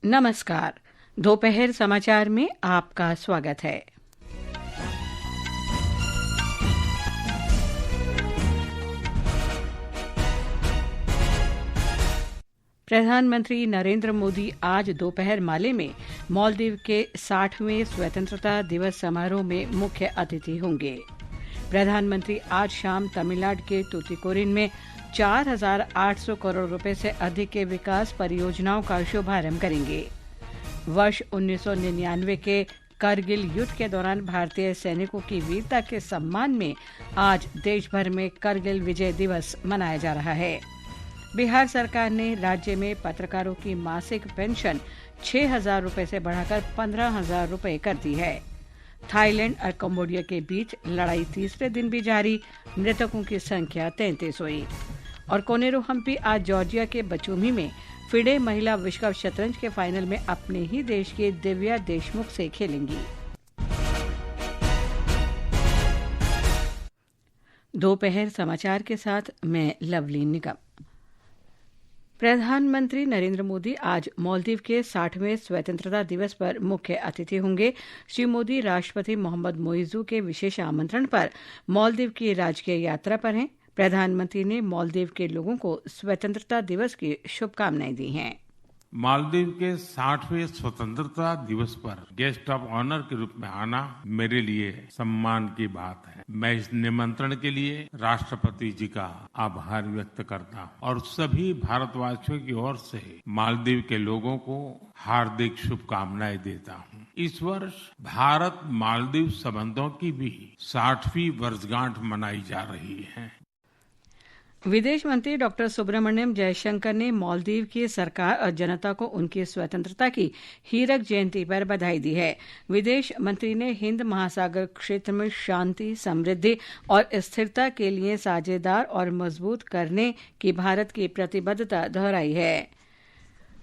नमस्कार। दोपहर समाचार में आपका स्वागत है। प्रधानमंत्री नरेंद्र मोदी आज दोपहर माले में मालदीव के 60वें स्वतंत्रता दिवस समारोह में मुख्य अतिथि होंगे। प्रधानमंत्री आज शाम तमिलनाडु के तूतीकोरिन में 4,800 करोड़ रुपए से अधिक के विकास परियोजनाओं का शुभारंभ करेंगे। वर्ष 1999 के करगिल युद्ध के दौरान भारतीय सैनिकों की वीरता के सम्मान में आज देश भर में करगिल विजय दिवस मनाया जा रहा है। बिहार सरकार ने राज्य में पत्रकारों की मासिक पेंशन 6,000 रुपए से बढ़ाकर 15,000 रुपए कर दी है। थाईलैंड और कंबोडिया के बीच लड़ाई तीसरे दिन भी जारी, मृतकों की संख्या 33 हुई। और कोनेरू हम्पी आज जॉर्जिया के बचूमी में फिडे महिला विश्व कप शतरंज के फाइनल में अपने ही देश की दिव्या देशमुख से खेलेंगी। दोपहर समाचार के साथ मैं लवली निगम। प्रधानमंत्री नरेंद्र मोदी आज मालदीव के 60वें स्वतंत्रता दिवस पर मुख्य अतिथि होंगे। श्री मोदी राष्ट्रपति मोहम्मद मोइजू के विशेष आमंत्रण पर मालदीव की राजकीय यात्रा पर हैं। प्रधानमंत्री ने मालदीव के लोगों को स्वतंत्रता दिवस की शुभकामनाएं दी हैं। मालदीव के 60वें स्वतंत्रता दिवस पर गेस्ट ऑफ ऑनर के रूप में आना मेरे लिए सम्मान की बात है। मैं इस निमंत्रण के लिए राष्ट्रपति जी का आभार व्यक्त करता हूं और सभी भारतवासियों की ओर से मालदीव के लोगों को हार्दिक शुभकामनाएं देता हूं। इस वर्ष भारत मालदीव संबंधों की भी 60वीं वर्षगांठ मनाई जा रही है। विदेश मंत्री डॉक्टर सुब्रमण्यम जयशंकर ने मालदीव की सरकार और जनता को उनकी स्वतंत्रता की हीरक जयंती पर बधाई दी है। विदेश मंत्री ने हिंद महासागर क्षेत्र में शांति, समृद्धि और स्थिरता के लिए साझेदार और मजबूत करने की भारत की प्रतिबद्धता दोहराई है।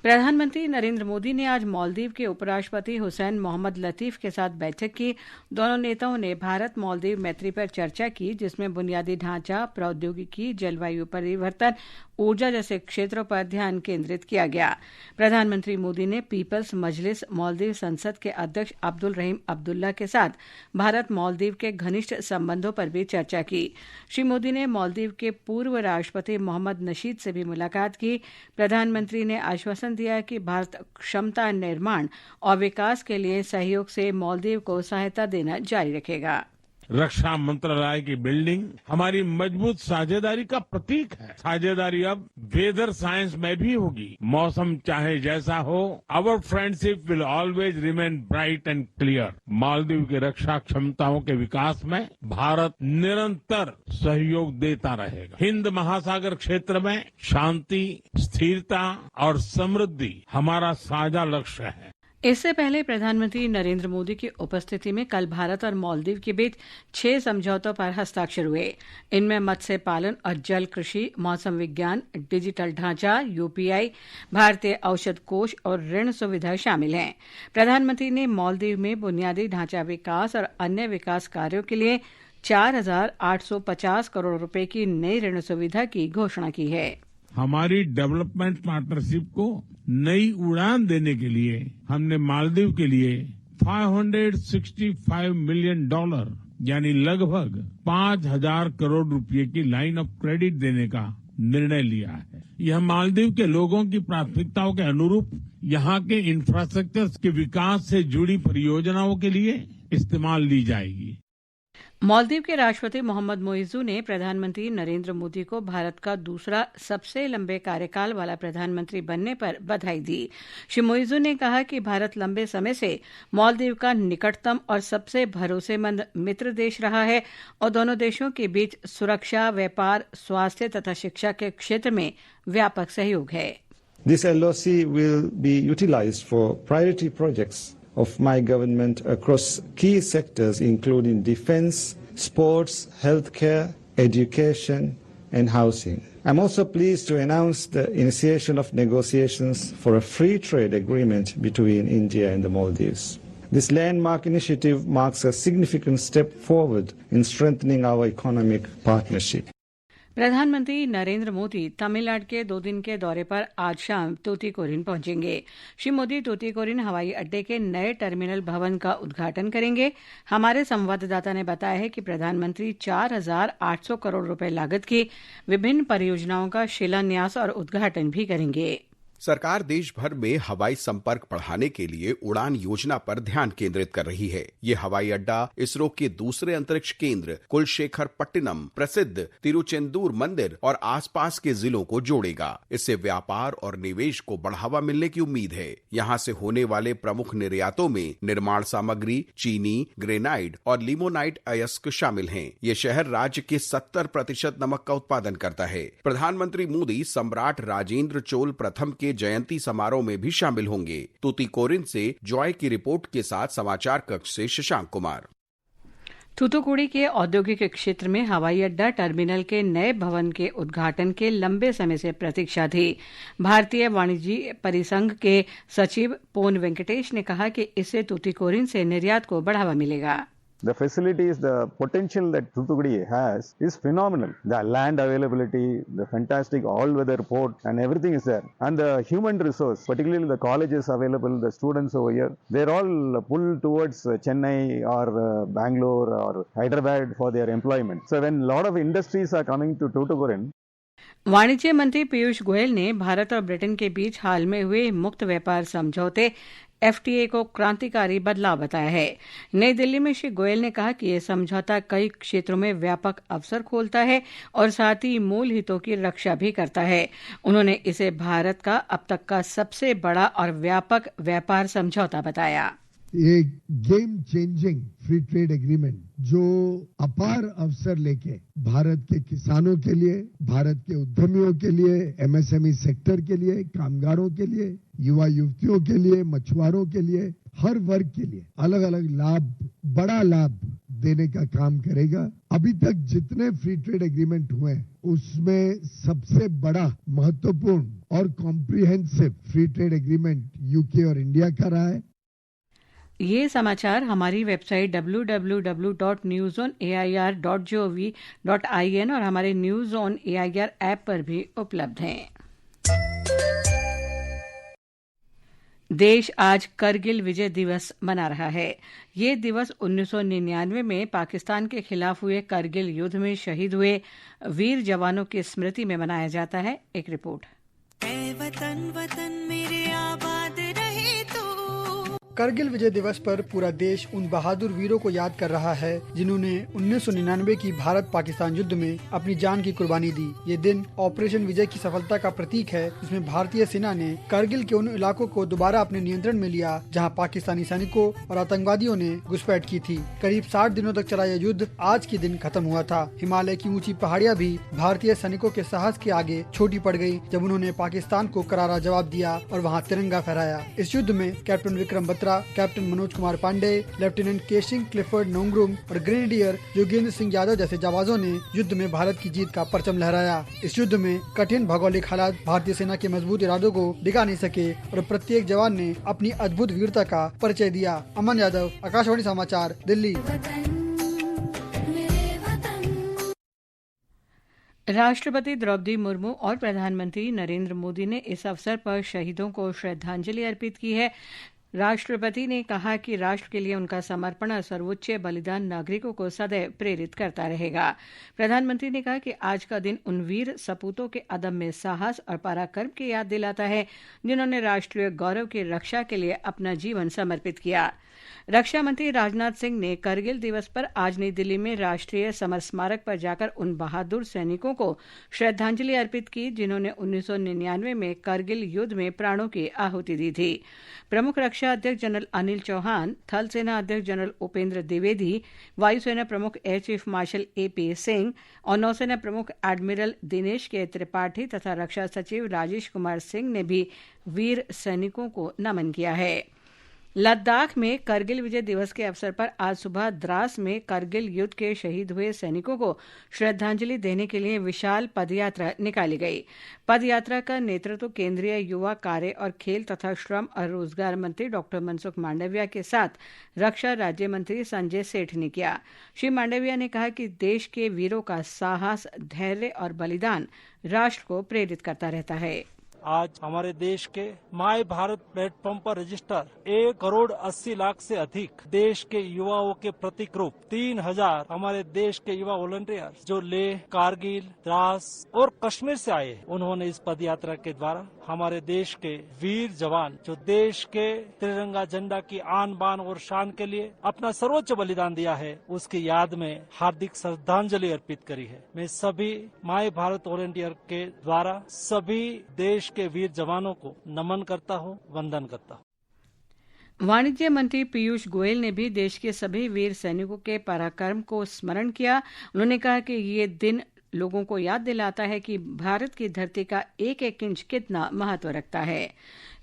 प्रधानमंत्री नरेंद्र मोदी ने आज मालदीव के उपराष्ट्रपति हुसैन मोहम्मद लतीफ के साथ बैठक की। दोनों नेताओं ने भारत मालदीव मैत्री पर चर्चा की, जिसमें बुनियादी ढांचा, प्रौद्योगिकी, जलवायु परिवर्तन, ऊर्जा जैसे क्षेत्रों पर ध्यान केंद्रित किया गया। प्रधानमंत्री मोदी ने पीपल्स मजलिस मालदीव संसद के अध्यक्ष अब्दुल रहीम अब्दुल्ला के साथ भारत मालदीव के घनिष्ठ संबंधों पर भी चर्चा की। श्री मोदी ने मालदीव के पूर्व राष्ट्रपति मोहम्मद नशीद से भी मुलाकात की। प्रधानमंत्री ने आश्वासन दिया कि भारत क्षमता निर्माण और विकास के लिए सहयोग से मालदीव को सहायता देना जारी रखेगा। रक्षा मंत्रालय की बिल्डिंग हमारी मजबूत साझेदारी का प्रतीक है। साझेदारी अब वेदर साइंस में भी होगी। मौसम चाहे जैसा हो, our friendship will always remain bright and clear. Maldives की रक्षा क्षमताओं के विकास में भारत निरंतर सहयोग देता रहेगा। हिंद महासागर क्षेत्र में शांति, स्थिरता और समृद्धि हमारा साझा लक्ष्य है। इससे पहले प्रधानमंत्री नरेंद्र मोदी की उपस्थिति में कल भारत और मालदीव के बीच 6 समझौतों पर हस्ताक्षर हुए। इनमें मत्स्य पालन और जल कृषि, मौसम विज्ञान, डिजिटल ढांचा, यूपीआई, भारतीय औषध कोष और ऋण सुविधा शामिल हैं। प्रधानमंत्री ने मालदीव में बुनियादी ढांचा विकास और अन्य विकास कार्यों के लिए 4,850 करोड़ रुपए की नई ऋण सुविधा की घोषणा की है। हमारी डेवलपमेंट पार्टनरशिप को नई उड़ान देने के लिए हमने मालदीव के लिए $565 मिलियन यानी लगभग 5,000 करोड़ रुपए की लाइन ऑफ क्रेडिट देने का निर्णय लिया है। यह मालदीव के लोगों की प्राथमिकताओं के अनुरूप यहाँ के इंफ्रास्ट्रक्चर के विकास से जुड़ी परियोजनाओं के लिए इस्तेमाल ली जाएगी। मालदीव के राष्ट्रपति मोहम्मद मोइजू ने प्रधानमंत्री नरेंद्र मोदी को भारत का दूसरा सबसे लंबे कार्यकाल वाला प्रधानमंत्री बनने पर बधाई दी। श्री मोइजू ने कहा कि भारत लंबे समय से मालदीव का निकटतम और सबसे भरोसेमंद मित्र देश रहा है और दोनों देशों के बीच सुरक्षा, व्यापार, स्वास्थ्य तथा शिक्षा के क्षेत्र में व्यापक सहयोग है। This LOC will be utilized for priority projects of my government across key sectors including defense, sports, healthcare, education and housing. I'm also pleased to announce the initiation of negotiations for a free trade agreement between India and the Maldives. This landmark initiative marks a significant step forward in strengthening our economic partnership. प्रधानमंत्री नरेंद्र मोदी तमिलनाडु के 2 दिन के दौरे पर आज शाम तूतीकोरिन पहुंचेंगे। श्री मोदी तूतीकोरिन हवाई अड्डे के नए टर्मिनल भवन का उद्घाटन करेंगे। हमारे संवाददाता ने बताया है कि प्रधानमंत्री 4,800 करोड़ रुपए लागत की विभिन्न परियोजनाओं का शिलान्यास और उद्घाटन भी करेंगे। सरकार देश भर में हवाई संपर्क बढ़ाने के लिए उड़ान योजना पर ध्यान केंद्रित कर रही है। ये हवाई अड्डा इसरो के दूसरे अंतरिक्ष केंद्र कुलशेखरपट्टिनम, प्रसिद्ध तिरुचेंदूर मंदिर और आसपास के जिलों को जोड़ेगा। इससे व्यापार और निवेश को बढ़ावा मिलने की उम्मीद है। यहाँ से होने वाले प्रमुख निर्यातों में निर्माण सामग्री, चीनी, ग्रेनाइट और लिमोनाइट अयस्क शामिल हैं। ये शहर राज्य के 70% नमक का उत्पादन करता है। प्रधानमंत्री मोदी सम्राट राजेंद्र चोल प्रथम के जयंती समारोह में भी शामिल होंगे। तूतीकोरिन से जॉय की रिपोर्ट के साथ समाचार कक्ष से शशांक कुमार। थूथुकुडी के औद्योगिक क्षेत्र में हवाई अड्डा टर्मिनल के नए भवन के उद्घाटन के लंबे समय से प्रतीक्षा थी। भारतीय वाणिज्य परिसंघ के सचिव पोन वेंकटेश ने कहा कि इससे तूतीकोरिन से निर्यात को बढ़ावा मिलेगा। The facilities, the potential that Thoothukudi has is phenomenal. The land availability, the fantastic all-weather port, and everything is there. And the human resource, particularly the colleges available, the students over here, they're all pulled towards Chennai or Bangalore or Hyderabad for their employment. So when a lot of industries are coming to Thoothukudi, वाणिज्य मंत्री पीयूष गोयल ने भारत और Britain के बीच हाल में हुए मुक्त व्यापार समझौते FTA को क्रांतिकारी बदलाव बताया है। नई दिल्ली में श्री गोयल ने कहा कि यह समझौता कई क्षेत्रों में व्यापक अवसर खोलता है और साथ ही मूल हितों की रक्षा भी करता है। उन्होंने इसे भारत का अब तक का सबसे बड़ा और व्यापक व्यापार समझौता बताया। एक game changing free trade agreement जो अपार अवसर लेके भारत के किसानों के लिए, भारत के उद्यमियों के लिए, MSME सेक्टर के लिए, कामगारों के लिए, युवा युवतियों के लिए, मछुआरों के लिए, हर वर्ग के लिए अलग अलग लाभ, बड़ा लाभ देने का काम करेगा। अभी तक जितने फ्री ट्रेड एग्रीमेंट हुए उसमें सबसे बड़ा, महत्वपूर्ण और comprehensive free trade agreement UK और इंडिया का रहा है। ये समाचार हमारी वेबसाइट www.newsonair.gov.in और हमारे न्यूज ऑन AIR ऐप पर भी उपलब्ध हैं। देश आज करगिल विजय दिवस मना रहा है। ये दिवस 1999 में पाकिस्तान के खिलाफ हुए करगिल युद्ध में शहीद हुए वीर जवानों की स्मृति में मनाया जाता है। एक रिपोर्ट। ऐ वतन वतन मेरे आबाद रहे तू। करगिल विजय दिवस पर पूरा देश उन बहादुर वीरों को याद कर रहा है जिन्होंने 1999 की भारत पाकिस्तान युद्ध में अपनी जान की कुर्बानी दी। ये दिन ऑपरेशन विजय की सफलता का प्रतीक है, जिसमें भारतीय सेना ने करगिल के उन इलाकों को दोबारा अपने नियंत्रण में लिया जहां पाकिस्तानी सैनिकों और आतंकवादियों ने घुसपैठ की थी। करीब 60 दिनों तक चला यह युद्ध आज के दिन खत्म हुआ था। हिमालय की ऊंची पहाड़ियां भी भारतीय सैनिकों के साहस के आगे छोटी पड़ गयी जब उन्होंने पाकिस्तान को करारा जवाब दिया और वहाँ तिरंगा फहराया। इस युद्ध में captain Vikram Batra, captain Manoj Kumar Pandey, lieutenant Keishing Clifford Nongrum और ग्रेनेडियर योगेंद्र सिंह यादव जैसे जाबाजों ने युद्ध में भारत की जीत का परचम लहराया। इस युद्ध में कठिन भौगोलिक हालात भारतीय सेना के मजबूत इरादों को डिगा नहीं सके और प्रत्येक जवान ने अपनी अद्भुत वीरता का परिचय दिया। अमन यादव, आकाशवाणी समाचार, दिल्ली। राष्ट्रपति द्रौपदी मुर्मू और प्रधानमंत्री नरेंद्र मोदी ने इस अवसर पर शहीदों को श्रद्धांजलि अर्पित की है। राष्ट्रपति ने कहा कि राष्ट्र के लिए उनका समर्पण और सर्वोच्च बलिदान नागरिकों को सदैव प्रेरित करता रहेगा। प्रधानमंत्री ने कहा कि आज का दिन उन वीर सपूतों के अदम्य साहस और पराक्रम की याद दिलाता है जिन्होंने राष्ट्रीय गौरव की रक्षा के लिए अपना जीवन समर्पित किया। रक्षा मंत्री राजनाथ सिंह ने करगिल दिवस पर आज नई दिल्ली में राष्ट्रीय समर स्मारक पर जाकर उन बहादुर सैनिकों को श्रद्धांजलि अर्पित की जिन्होंने 1999 में करगिल युद्ध में प्राणों की आहुति दी थी। प्रमुख रक्षा अध्यक्ष जनरल अनिल चौहान, थल सेना अध्यक्ष जनरल उपेंद्र द्विवेदी, वायुसेना प्रमुख air chief marshal AP Singh और नौसेना प्रमुख एडमिरल दिनेश के त्रिपाठी तथा रक्षा सचिव राजेश कुमार सिंह ने भी वीर सैनिकों को नमन किया है। लद्दाख में करगिल विजय दिवस के अवसर पर आज सुबह द्रास में करगिल युद्ध के शहीद हुए सैनिकों को श्रद्धांजलि देने के लिए विशाल पदयात्रा निकाली गई। पदयात्रा का नेतृत्व केंद्रीय युवा कार्य और खेल तथा श्रम और रोजगार मंत्री डॉक्टर मनसुख मांडविया के साथ रक्षा राज्य मंत्री संजय सेठ ने किया। श्री मांडविया ने कहा कि देश के वीरों का साहस, धैर्य और बलिदान राष्ट्र को प्रेरित करता रहता है। आज हमारे देश के माय भारत प्लेटफॉर्म पर रजिस्टर 1,80,00,000 से अधिक देश के युवाओं के प्रतीक रूप 3,000 हमारे देश के युवा वॉलंटियर्स जो लेह, कारगिल, द्रास और कश्मीर से आए, उन्होंने इस पद यात्रा के द्वारा हमारे देश के वीर जवान जो देश के तिरंगा झंडा की आन बान और शान के लिए अपना सर्वोच्च बलिदान दिया है, उसकी याद में हार्दिक श्रद्धांजलि अर्पित करी है। मैं सभी माय भारत वॉलंटियर के द्वारा सभी देश के वीर जवानों को नमन करता हूँ, वंदन करता हूँ। वाणिज्य मंत्री पीयूष गोयल ने भी देश के सभी वीर सैनिकों के पराक्रम को स्मरण किया। उन्होंने कहा कि ये दिन लोगों को याद दिलाता है कि भारत की धरती का एक एक इंच कितना महत्व रखता है।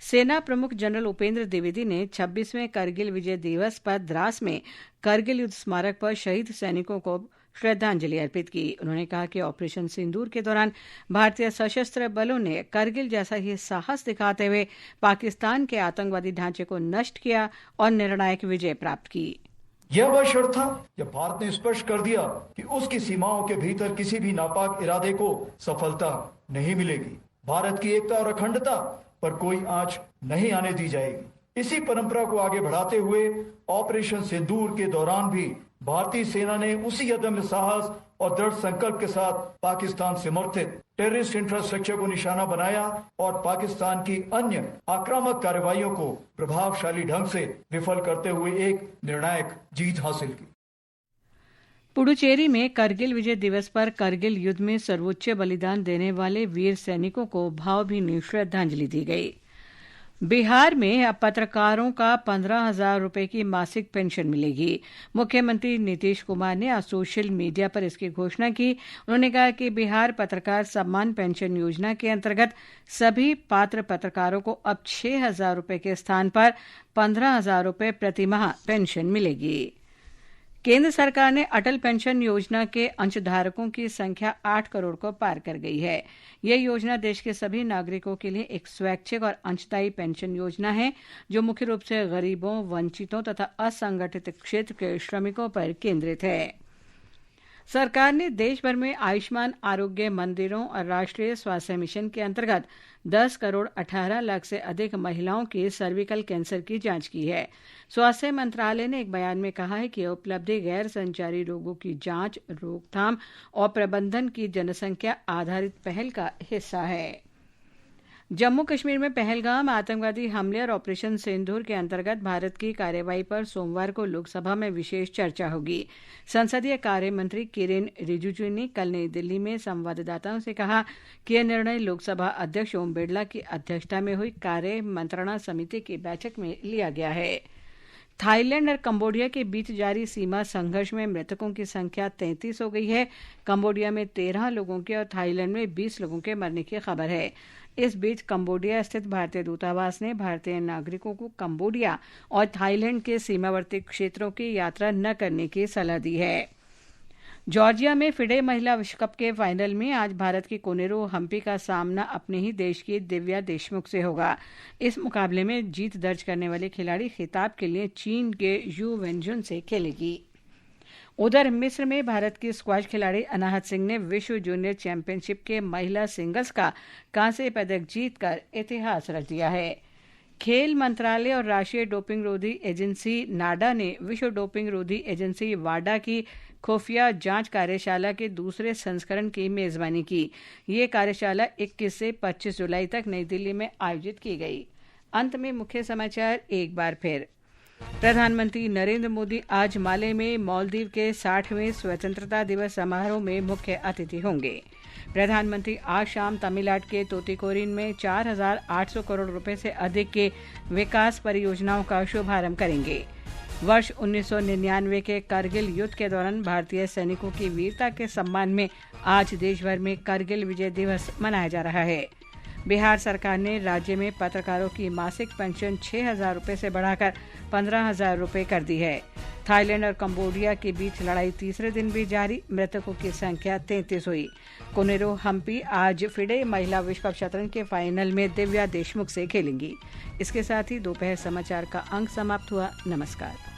सेना प्रमुख जनरल उपेंद्र द्विवेदी ने 26वें करगिल विजय दिवस पर द्रास में करगिल युद्ध स्मारक पर शहीद सैनिकों को श्रद्धांजलि अर्पित की। उन्होंने कहा कि ऑपरेशन सिंदूर के दौरान भारतीय सशस्त्र बलों ने करगिल जैसा ही साहस दिखाते हुए पाकिस्तान के आतंकवादी ढांचे को नष्ट किया और निर्णायक विजय प्राप्त की। यह वह क्षण था जब भारत ने स्पष्ट कर दिया कि उसकी सीमाओं के भीतर किसी भी नापाक इरादे को सफलता नहीं मिलेगी। भारत की एकता और अखंडता पर कोई आंच नहीं आने दी जाएगी। इसी परंपरा को आगे बढ़ाते हुए ऑपरेशन सिंदूर के दौरान भी भारतीय सेना ने उसी अदम्य साहस और दृढ़ संकल्प के साथ पाकिस्तान समर्थित टेररिस्ट इंफ्रास्ट्रक्चर को निशाना बनाया और पाकिस्तान की अन्य आक्रामक कार्रवाइयों को प्रभावशाली ढंग से विफल करते हुए एक निर्णायक जीत हासिल की। पुडुचेरी में करगिल विजय दिवस पर करगिल युद्ध में सर्वोच्च बलिदान देने वाले वीर सैनिकों को भावभीनी श्रद्धांजलि दी गई। बिहार में अब पत्रकारों का 15,000 रुपए की मासिक पेंशन मिलेगी। मुख्यमंत्री नीतीश कुमार ने आज सोशल मीडिया पर इसकी घोषणा की। उन्होंने कहा कि बिहार पत्रकार सम्मान पेंशन योजना के अंतर्गत सभी पात्र पत्रकारों को अब 6,000 रुपए के स्थान पर 15,000 रुपए प्रतिमाह पेंशन मिलेगी। केंद्र सरकार ने अटल पेंशन योजना के अंशधारकों की संख्या 8 करोड़ को पार कर गई है। यह योजना देश के सभी नागरिकों के लिए एक स्वैच्छिक और अंशदायी पेंशन योजना है जो मुख्य रूप से गरीबों, वंचितों तथा असंगठित क्षेत्र के श्रमिकों पर केंद्रित है। सरकार ने देश भर में आयुष्मान आरोग्य मंदिरों और राष्ट्रीय स्वास्थ्य मिशन के अंतर्गत 10 करोड़ 18 लाख से अधिक महिलाओं की सर्विकल कैंसर की जांच की है। स्वास्थ्य मंत्रालय ने एक बयान में कहा है कि यह उपलब्धि गैर संचारी रोगों की जांच, रोकथाम और प्रबंधन की जनसंख्या आधारित पहल का हिस्सा है। जम्मू कश्मीर में पहलगाम आतंकवादी हमले और ऑपरेशन सिंदूर के अंतर्गत भारत की कार्रवाई पर सोमवार को लोकसभा में विशेष चर्चा होगी। संसदीय कार्य मंत्री किरेन रिजिजू ने कल नई दिल्ली में संवाददाताओं से कहा कि यह निर्णय लोकसभा अध्यक्ष ओम बिरला की अध्यक्षता में हुई कार्य मंत्रणा समिति की बैठक में लिया गया है। थाईलैंड और कंबोडिया के बीच जारी सीमा संघर्ष में मृतकों की संख्या 33 हो गई है। कंबोडिया में 13 लोगों के और थाईलैंड में 20 लोगों के मरने की खबर है। इस बीच कंबोडिया स्थित भारतीय दूतावास ने भारतीय नागरिकों को कंबोडिया और थाईलैंड के सीमावर्ती क्षेत्रों की यात्रा न करने की सलाह दी है। जॉर्जिया में फिडे महिला विश्व कप के फाइनल में आज भारत की कोनेरू हम्पी का सामना अपने ही देश की दिव्या देशमुख से होगा। इस मुकाबले में जीत दर्ज करने वाले खिलाड़ी खिताब के लिए चीन के यू वेनजुन से खेलेगी। उधर मिस्र में भारत की स्क्वैश खिलाड़ी अनाहत सिंह ने विश्व जूनियर चैंपियनशिप के महिला सिंगल्स का कांस्य पदक जीतकर इतिहास रच दिया है। खेल मंत्रालय और राष्ट्रीय डोपिंग रोधी एजेंसी नाडा ने विश्व डोपिंग रोधी एजेंसी वाडा की खुफिया जांच कार्यशाला के दूसरे संस्करण की मेजबानी की। ये कार्यशाला 21 से 25 जुलाई तक नई दिल्ली में आयोजित की गई। अंत में मुख्य समाचार एक बार फिर। प्रधानमंत्री नरेंद्र मोदी आज माले में मालदीव के 60वें स्वतंत्रता दिवस समारोह में मुख्य अतिथि होंगे। प्रधानमंत्री आज शाम तमिलनाडु के तूतीकोरिन में 4,800 करोड़ रुपए से अधिक के विकास परियोजनाओं का शुभारंभ करेंगे। वर्ष 1999 के करगिल युद्ध के दौरान भारतीय सैनिकों की वीरता के सम्मान में आज देश भर में करगिल विजय दिवस मनाया जा रहा है। बिहार सरकार ने राज्य में पत्रकारों की मासिक पेंशन 6,000 रुपये से बढ़ाकर 15,000 रुपये कर दी है। थाईलैंड और कंबोडिया के बीच लड़ाई तीसरे दिन भी जारी, मृतकों की संख्या 33 हुई। कोनेरो हम्पी आज फिडे महिला विश्व कप शतरंज के फाइनल में दिव्या देशमुख से खेलेंगी। इसके साथ ही दोपहर समाचार का अंक समाप्त हुआ। नमस्कार।